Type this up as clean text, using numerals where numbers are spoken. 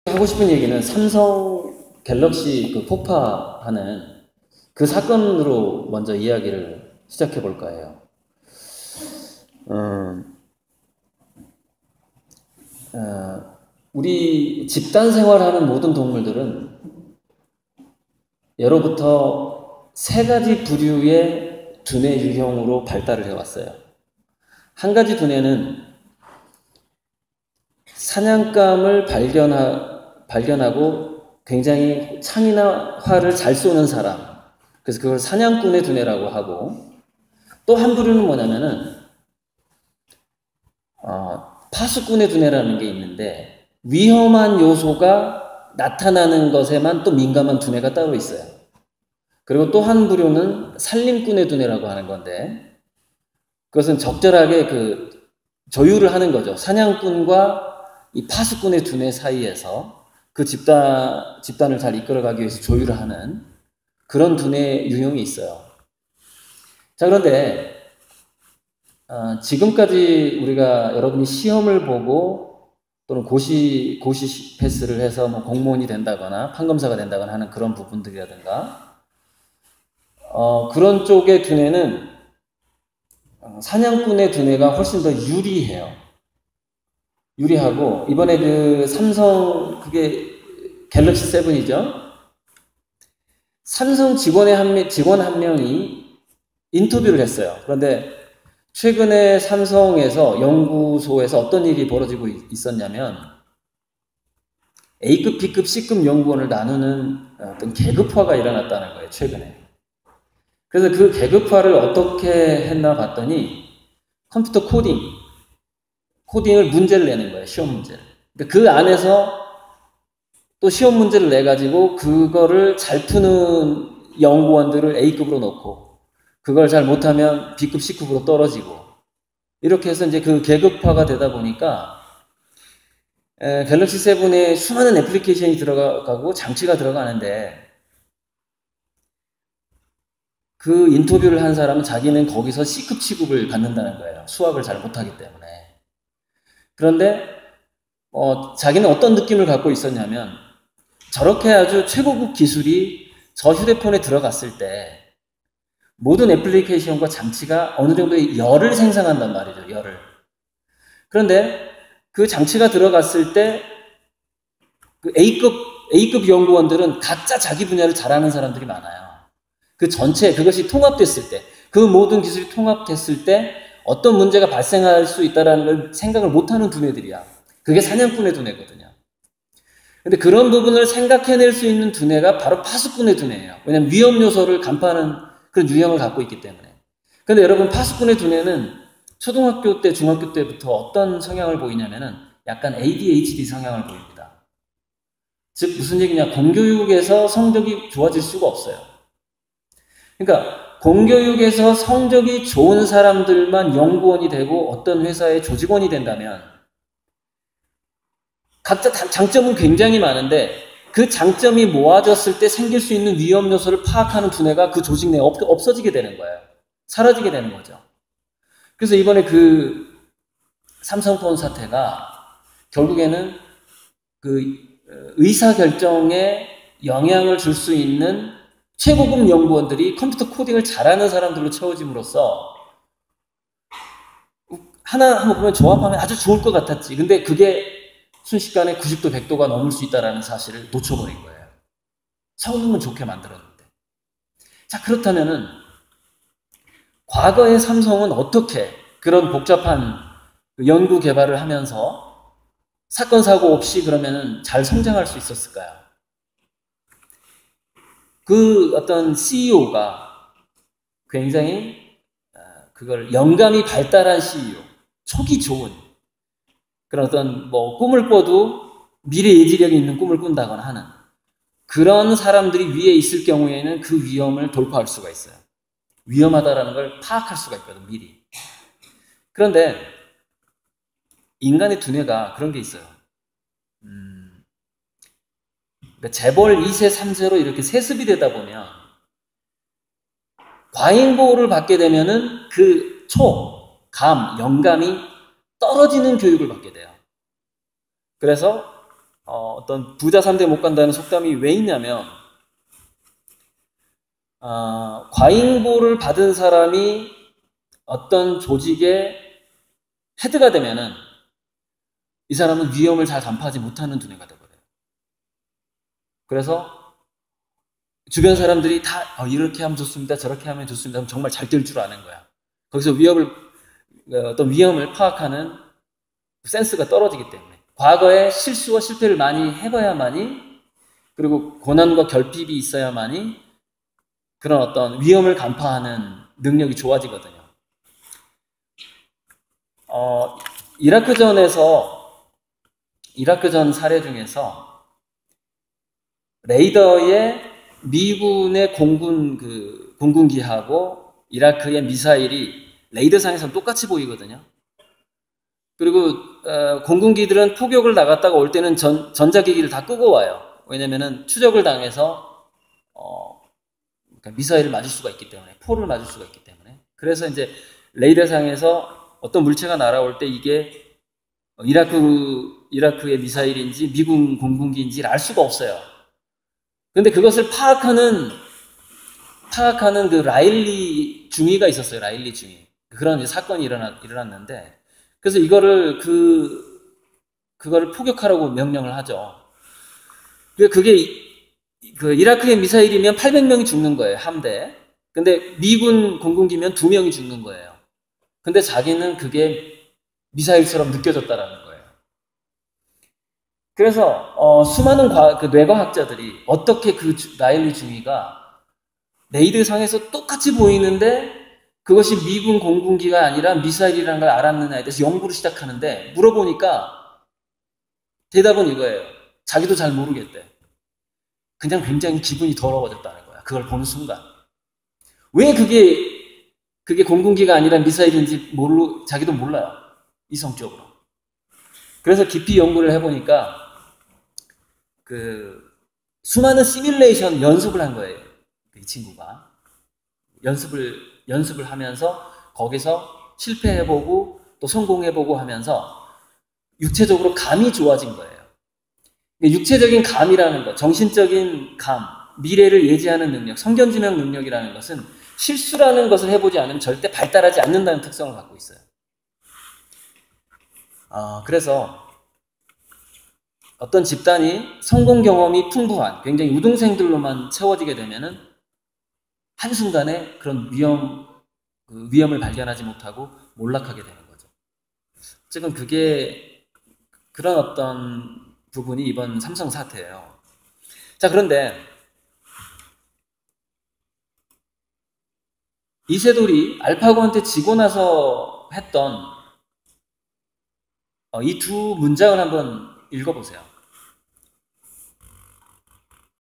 하고 싶은 얘기는 삼성 갤럭시 그 폭파하는 그 사건으로 먼저 이야기를 시작해 볼까 해요. 우리 집단 생활하는 모든 동물들은 예로부터 세 가지 부류의 두뇌 유형으로 발달을 해왔어요. 한 가지 두뇌는 사냥감을 발견하고 굉장히 창이나 활을 잘 쏘는 사람, 그래서 그걸 사냥꾼의 두뇌라고 하고, 또 한 부류는 뭐냐면은 파수꾼의 두뇌라는 게 있는데 위험한 요소가 나타나는 것에만 또 민감한 두뇌가 따로 있어요. 그리고 또 한 부류는 산림꾼의 두뇌라고 하는 건데, 그것은 적절하게 그 조율을 하는 거죠. 사냥꾼과 이 파수꾼의 두뇌 사이에서 그 집단을 잘 이끌어가기 위해서 조율을 하는 그런 두뇌 유형이 있어요. 자, 그런데 지금까지 우리가 여러분이 시험을 보고 또는 고시 패스를 해서 뭐 공무원이 된다거나 판검사가 된다거나 하는 그런 부분들이라든가 그런 쪽의 두뇌는 사냥꾼의 두뇌가 훨씬 더 유리하고, 이번에 그 삼성, 그게 갤럭시 7이죠. 삼성 직원 한 명이 인터뷰를 했어요. 그런데 최근에 삼성에서 연구소에서 어떤 일이 벌어지고 있었냐면 A급, B급, C급 연구원을 나누는 어떤 계급화가 일어났다는 거예요, 최근에. 그래서 그 계급화를 어떻게 했나 봤더니 컴퓨터 코딩을 문제를 내는 거예요, 시험 문제를. 그러니까 그 안에서 또 시험 문제를 내가지고 그거를 잘 푸는 연구원들을 A급으로 놓고, 그걸 잘 못하면 B급, C급으로 떨어지고, 이렇게 해서 이제 그 계급화가 되다 보니까 갤럭시 7에 수많은 애플리케이션이 들어가고 장치가 들어가는데, 그 인터뷰를 한 사람은 자기는 거기서 C급 취급을 받는다는 거예요. 수학을 잘 못하기 때문에. 그런데 자기는 어떤 느낌을 갖고 있었냐면, 저렇게 아주 최고급 기술이 저 휴대폰에 들어갔을 때 모든 애플리케이션과 장치가 어느 정도의 열을 생성한단 말이죠. 열을. 그런데 그 장치가 들어갔을 때 그 A급 연구원들은 각자 자기 분야를 잘하는 사람들이 많아요. 그 전체, 그것이 통합됐을 때, 그 모든 기술이 통합됐을 때 어떤 문제가 발생할 수 있다는 걸 생각을 못하는 두뇌들이야. 그게 사냥꾼의 두뇌거든요. 근데 그런 부분을 생각해낼 수 있는 두뇌가 바로 파수꾼의 두뇌예요. 왜냐하면 위험 요소를 간파하는 그런 유형을 갖고 있기 때문에. 근데 여러분, 파수꾼의 두뇌는 초등학교 때, 중학교 때부터 어떤 성향을 보이냐면은 약간 ADHD 성향을 보입니다. 즉, 무슨 얘기냐. 공교육에서 성적이 좋아질 수가 없어요. 그러니까 공교육에서 성적이 좋은 사람들만 연구원이 되고 어떤 회사의 조직원이 된다면 각자 장점은 굉장히 많은데 그 장점이 모아졌을 때 생길 수 있는 위험 요소를 파악하는 두뇌가 그 조직 내에 없어지게 되는 거예요. 사라지게 되는 거죠. 그래서 이번에 그 삼성폰 사태가 결국에는 그 의사결정에 영향을 줄 수 있는 최고급 연구원들이 컴퓨터 코딩을 잘하는 사람들로 채워짐으로써 하나 한번 보면 조합하면 아주 좋을 것 같았지. 근데 그게 순식간에 90도 100도가 넘을 수 있다는 사실을 놓쳐버린 거예요. 성능은 좋게 만들었는데. 자, 그렇다면은 과거의 삼성은 어떻게 그런 복잡한 연구 개발을 하면서 사건 사고 없이 그러면은 잘 성장할 수 있었을까요? 그 어떤 CEO가 굉장히 그걸 영감이 발달한 CEO, 촉이 좋은 그런 어떤 뭐 꿈을 꿔도 미래 예지력이 있는 꿈을 꾼다거나 하는 그런 사람들이 위에 있을 경우에는 그 위험을 돌파할 수가 있어요. 위험하다라는 걸 파악할 수가 있거든, 미리. 그런데 인간의 두뇌가 그런 게 있어요. 그러니까 재벌 2세, 3세로 이렇게 세습이 되다 보면 과잉보호를 받게 되면은 그 영감이 떨어지는 교육을 받게 돼요. 그래서 어떤 부자 3대 못 간다는 속담이 왜 있냐면, 과잉보를 받은 사람이 어떤 조직의 헤드가 되면은 이 사람은 위험을 잘 간파하지 못하는 두뇌가 되버려요. 그래서 주변 사람들이 다 이렇게 하면 좋습니다, 저렇게 하면 좋습니다 하면 정말 잘 될 줄 아는 거야. 거기서 어떤 위험을 파악하는 센스가 떨어지기 때문에 과거에 실수와 실패를 많이 해봐야만이, 그리고 고난과 결핍이 있어야만이 그런 어떤 위험을 간파하는 능력이 좋아지거든요. 이라크전 사례 중에서 레이더에 미군의 공군기하고 이라크의 미사일이 레이더상에서는 똑같이 보이거든요. 그리고 공군기들은 포격을 나갔다가 올 때는 전자기기를 다 끄고 와요. 왜냐면은 추적을 당해서 그러니까 미사일을 맞을 수가 있기 때문에, 포를 맞을 수가 있기 때문에. 그래서 이제 레이더상에서 어떤 물체가 날아올 때 이게 이라크의 미사일인지 미군 공군기인지를 알 수가 없어요. 근데 그것을 파악하는 그 라일리 중위가 있었어요. 라일리 중위. 그런 이제 사건이 일어났는데, 그래서 그거를 포격하라고 명령을 하죠. 그게 이라크의 미사일이면 800명이 죽는 거예요, 함대. 근데 미군 공군기면 2명이 죽는 거예요. 근데 자기는 그게 미사일처럼 느껴졌다라는 거예요. 그래서 수많은 뇌과학자들이 어떻게 그 라일리 중위가 레이더상에서 똑같이 보이는데 그것이 미군 공군기가 아니라 미사일이라는 걸 알았느냐에 대해서 연구를 시작하는데, 물어보니까 대답은 이거예요. 자기도 잘 모르겠대. 그냥 굉장히 기분이 더러워졌다는 거야, 그걸 보는 순간. 왜 그게 공군기가 아니라 미사일인지 자기도 몰라요, 이성적으로. 그래서 깊이 연구를 해보니까 수많은 시뮬레이션 연습을 한 거예요, 이 친구가. 연습을 하면서 거기서 실패해보고 또 성공해보고 하면서 육체적으로 감이 좋아진 거예요. 육체적인 감이라는 것, 정신적인 감, 미래를 예지하는 능력, 성견지명 능력이라는 것은 실수라는 것을 해보지 않으면 절대 발달하지 않는다는 특성을 갖고 있어요. 그래서 어떤 집단이 성공 경험이 풍부한 굉장히 우등생들로만 채워지게 되면은 한순간에 그런 위험을 발견하지 못하고 몰락하게 되는 거죠. 지금 그런 어떤 부분이 이번 삼성 사태예요. 자, 그런데 이세돌이 알파고한테 지고 나서 했던 이 두 문장을 한번 읽어보세요.